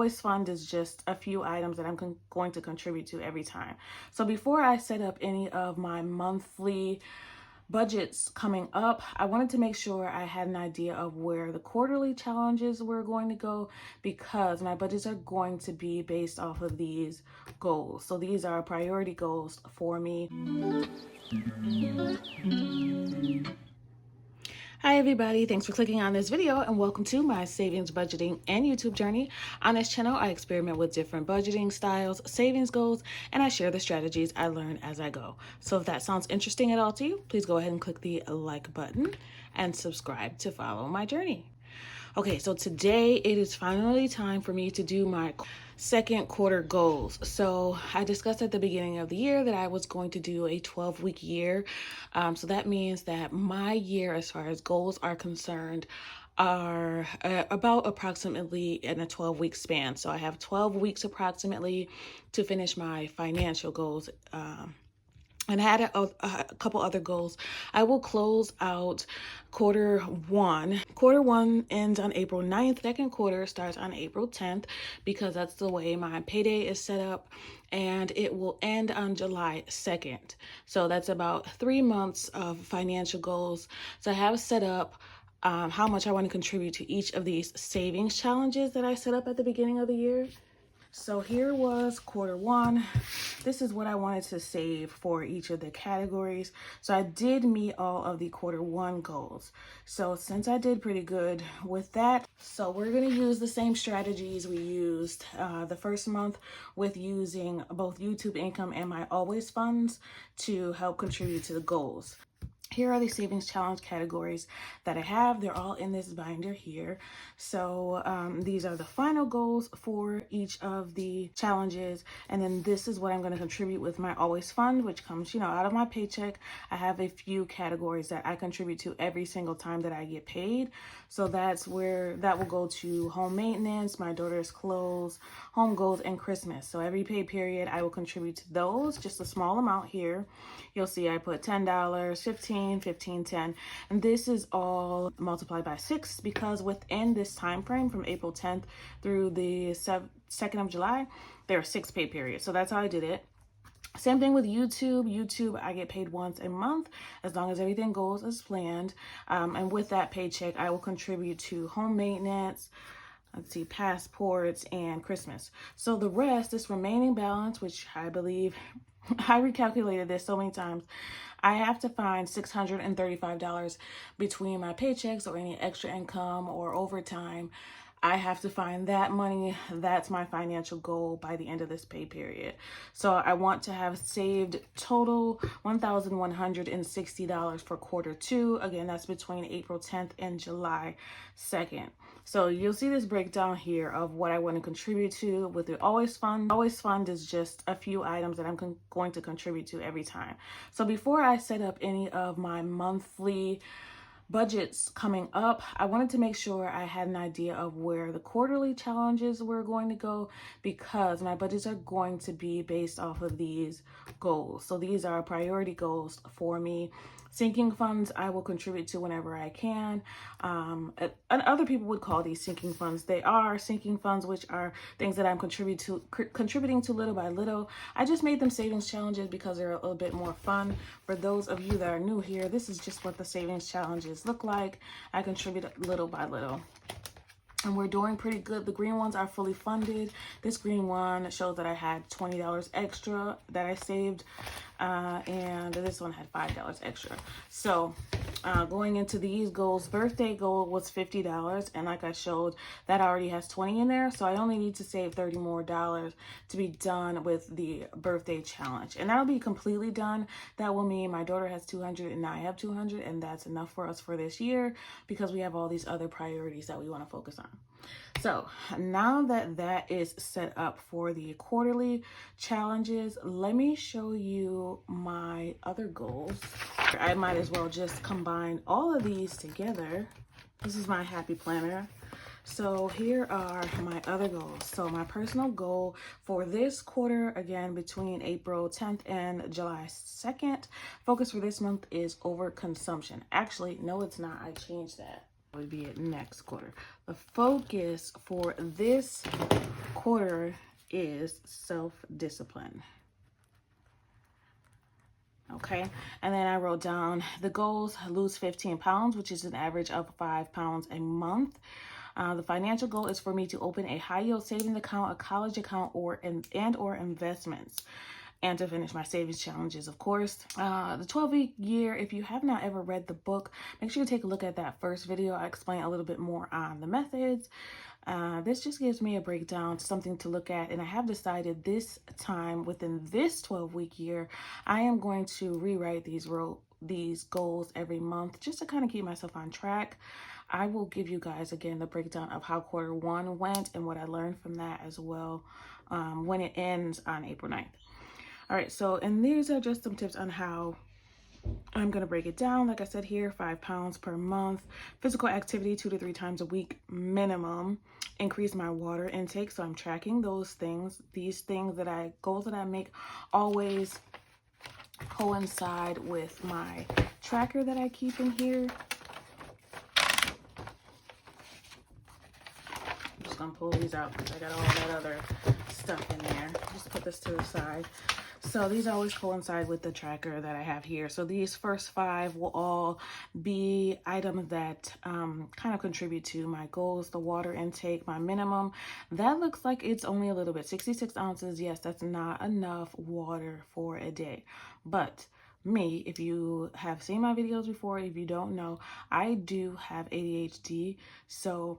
always fund is just a few items that I'm going to contribute to every time. So before I set up any of my monthly budgets coming up, I wanted to make sure I had an idea of where the quarterly challenges were going to go, because my budgets are going to be based off of these goals. So these are priority goals for me. Hi everybody, thanks for clicking on this video and welcome to my savings, budgeting, and YouTube journey. On this channel, I experiment with different budgeting styles, savings goals, and I share the strategies I learn as I go. So if that sounds interesting at all to you, please go ahead and click the like button and subscribe to follow my journey. Okay, so today it is finally time for me to do my second quarter goals. So I discussed at the beginning of the year that I was going to do a 12-week year. So that means that my year, as far as goals are concerned, are about approximately in a 12-week span. So I have 12 weeks approximately to finish my financial goals. And I had a couple other goals. I will close out quarter one. Quarter one ends on April 9th. Second quarter starts on April 10th because that's the way my payday is set up. And it will end on July 2nd. So that's about 3 months of financial goals. So I have set up how much I want to contribute to each of these savings challenges that I set up at the beginning of the year. So here was quarter one. This is what I wanted to save for each of the categories. So I did meet all of the quarter one goals. So since I did pretty good with that, so we're going to use the same strategies we used the first month with using both YouTube income and my always funds to help contribute to the goals. Here are the savings challenge categories that I have. They're all in this binder here. So these are the final goals for each of the challenges. And then this is what I'm going to contribute with my always fund, which comes, out of my paycheck. I have a few categories that I contribute to every single time that I get paid. So that's where that will go to home maintenance, my daughter's clothes, home goals, and Christmas. So every pay period, I will contribute to those, just a small amount here. You'll see I put $10, $15, $15, $10, and this is all multiplied by 6 because within this time frame from April 10th through the 2nd of July, there are 6 pay periods. So that's how I did it. Same thing with YouTube. YouTube, I get paid once a month as long as everything goes as planned. And with that paycheck, I will contribute to home maintenance, let's see, passports, and Christmas. So the rest, this remaining balance, which I believe I recalculated this so many times, I have to find $635 between my paychecks or any extra income or overtime. I have to find that money. That's my financial goal by the end of this pay period. So I want to have saved total $1,160 for quarter two. Again, that's between April 10th and July 2nd. So you'll see this breakdown here of what I want to contribute to with the always fund. Always fund is just a few items that I'm going to contribute to every time. So before I set up any of my monthly budgets coming up, I wanted to make sure I had an idea of where the quarterly challenges were going to go, because my budgets are going to be based off of these goals. So these are priority goals for me. Sinking funds, I will contribute to whenever I can. And other people would call these sinking funds. They are sinking funds, which are things that I'm contributing to little by little. I just made them savings challenges because they're a little bit more fun. For those of you that are new here, this is just what the savings challenges look like. I contribute little by little. And we're doing pretty good. The green ones are fully funded. This green one shows that I had $20 extra that I saved. And this one had $5 extra. So going into these goals, birthday goal was $50. And like I showed, that already has 20 in there. So I only need to save $30 more to be done with the birthday challenge. And that'll be completely done. That will mean my daughter has 200 and I have 200. And that's enough for us for this year because we have all these other priorities that we want to focus on. So now that that is set up for the quarterly challenges, let me show you my other goals. I might as well just combine all of these together. This is my happy planner. So here are my other goals. So my personal goal for this quarter, again, between April 10th and July 2nd, focus for this month is overconsumption. Actually, no, it's not. I changed that. Would be it next quarter. The focus for this quarter is self-discipline. Okay, and then I wrote down the goals: lose 15 pounds, which is an average of 5 pounds a month. The financial goal is for me to open a high yield savings account, a college account, or investments, and to finish my savings challenges, of course. The 12-week year, if you have not ever read the book, make sure you take a look at that first video. I explain a little bit more on the methods. This just gives me a breakdown, something to look at, and I have decided this time within this 12-week year, I am going to rewrite these goals every month just to kind of keep myself on track. I will give you guys again the breakdown of how quarter one went and what I learned from that as well when it ends on April 9th. All right, so, and these are just some tips on how I'm going to break it down. Like I said here, 5 pounds per month, physical activity 2 to 3 times a week minimum, increase my water intake. So I'm tracking those things. These things goals that I make always coincide with my tracker that I keep in here. I'm just going to pull these out because I got all that other stuff in there. Just put this to the side. So these always coincide with the tracker that I have here. So these first 5 will all be items that kind of contribute to my goals. The water intake, my minimum, that looks like it's only a little bit, 66 ounces. Yes, that's not enough water for a day. But me, if you have seen my videos before, if you don't know, I do have ADHD. So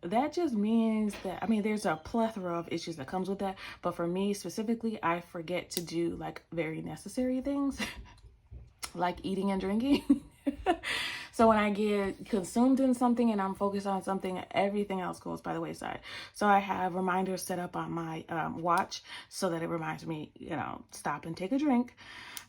that just means that, I mean, there's a plethora of issues that comes with that. But for me specifically, I forget to do like very necessary things like eating and drinking. So when I get consumed in something and I'm focused on something, everything else goes by the wayside. So I have reminders set up on my watch so that it reminds me, stop and take a drink.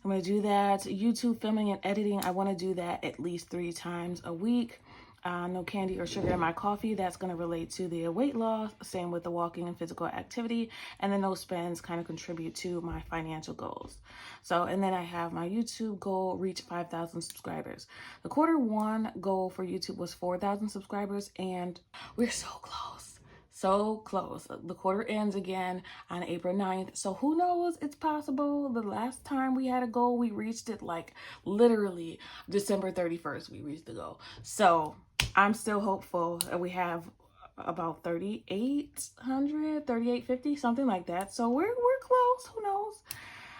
I'm going to do that. YouTube filming and editing, I want to do that at least 3 times a week. No candy or sugar in my coffee. That's going to relate to the weight loss. Same with the walking and physical activity. And then those spends kind of contribute to my financial goals. So, and then I have my YouTube goal, reach 5,000 subscribers. The quarter one goal for YouTube was 4,000 subscribers, and we're so close. So close. The quarter ends again on April 9th. So who knows? It's possible. The last time we had a goal, we reached it like literally December 31st. We reached the goal. So I'm still hopeful. We have about 3,850, something like that. So we're close. Who knows?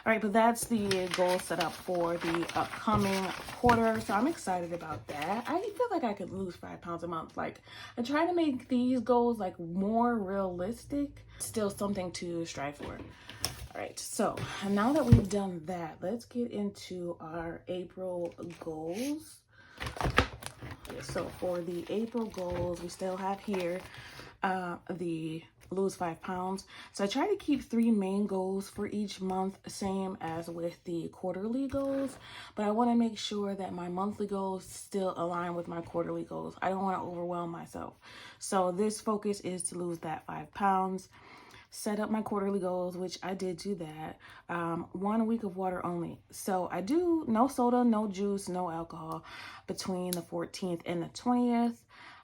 All right, but that's the goal set up for the upcoming quarter. So I'm excited about that. I feel like I could lose 5 pounds a month. Like, I try to make these goals like more realistic, still something to strive for. All right, so now that we've done that, let's get into our April goals. So for the April goals, we still have here the lose 5 pounds. So I try to keep 3 main goals for each month, same as with the quarterly goals, but I want to make sure that my monthly goals still align with my quarterly goals. I don't want to overwhelm myself. So this focus is to lose that 5 pounds. Set up my quarterly goals, which I did do that. 1 week of water only. So I do no soda, no juice, no alcohol between the 14th and the 20th.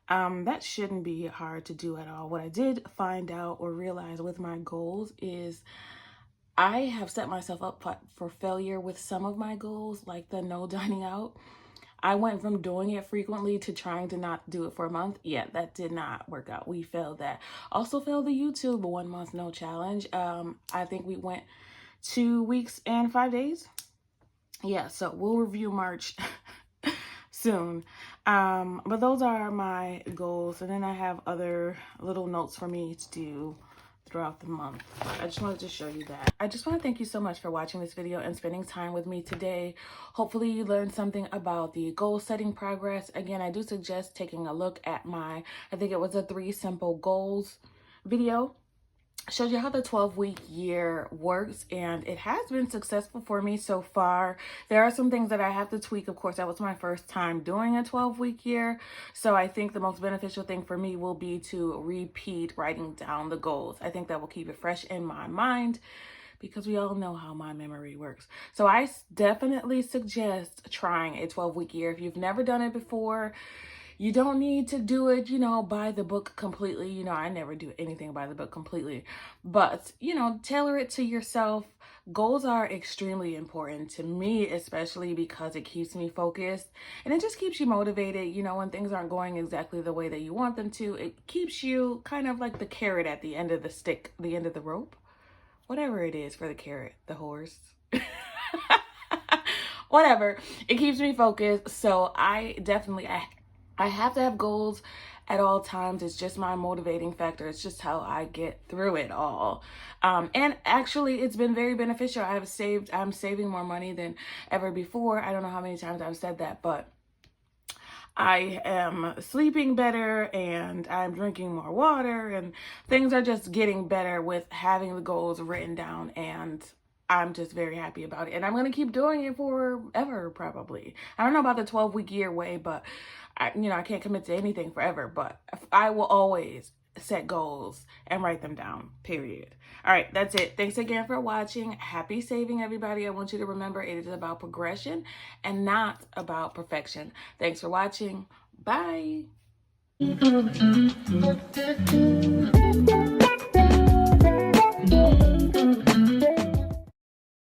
That shouldn't be hard to do at all. What I did find out or realize with my goals is I have set myself up for failure with some of my goals, like the no dining out. I went from doing it frequently to trying to not do it for a month. Yeah, that did not work out. We failed that. Also failed the YouTube 1 month no challenge. I think we went 2 weeks and 5 days. Yeah, so we'll review March soon. But those are my goals. And then I have other little notes for me to do throughout the month. I just wanted to show you that. I just want to thank you so much for watching this video and spending time with me today. Hopefully you learned something about the goal setting progress. Again, I do suggest taking a look at my, I think it was a 3 simple goals video. Shows you how the 12-week year works, and it has been successful for me so far. There are some things that I have to tweak. Of course, that was my first time doing a 12-week year, so I think the most beneficial thing for me will be to repeat writing down the goals. I think that will keep it fresh in my mind, because we all know how my memory works. So I definitely suggest trying a 12-week year. If you've never done it before, You don't need to do it, by the book completely. I never do anything by the book completely, but, tailor it to yourself. Goals are extremely important to me, especially because it keeps me focused and it just keeps you motivated. When things aren't going exactly the way that you want them to, it keeps you kind of like the carrot at the end of the stick, the end of the rope, whatever it is for the carrot, the horse. Whatever. It keeps me focused. So I have to have goals at all times. It's just my motivating factor. It's just how I get through it all. And actually, it's been very beneficial. I'm saving more money than ever before. I don't know how many times I've said that, but I am sleeping better and I'm drinking more water, and things are just getting better with having the goals written down, and I'm just very happy about it. And I'm going to keep doing it forever, probably. I don't know about the 12-week year way, but I can't commit to anything forever, but I will always set goals and write them down, period. All right, that's it. Thanks again for watching. Happy saving, everybody. I want you to remember it is about progression and not about perfection. Thanks for watching. Bye.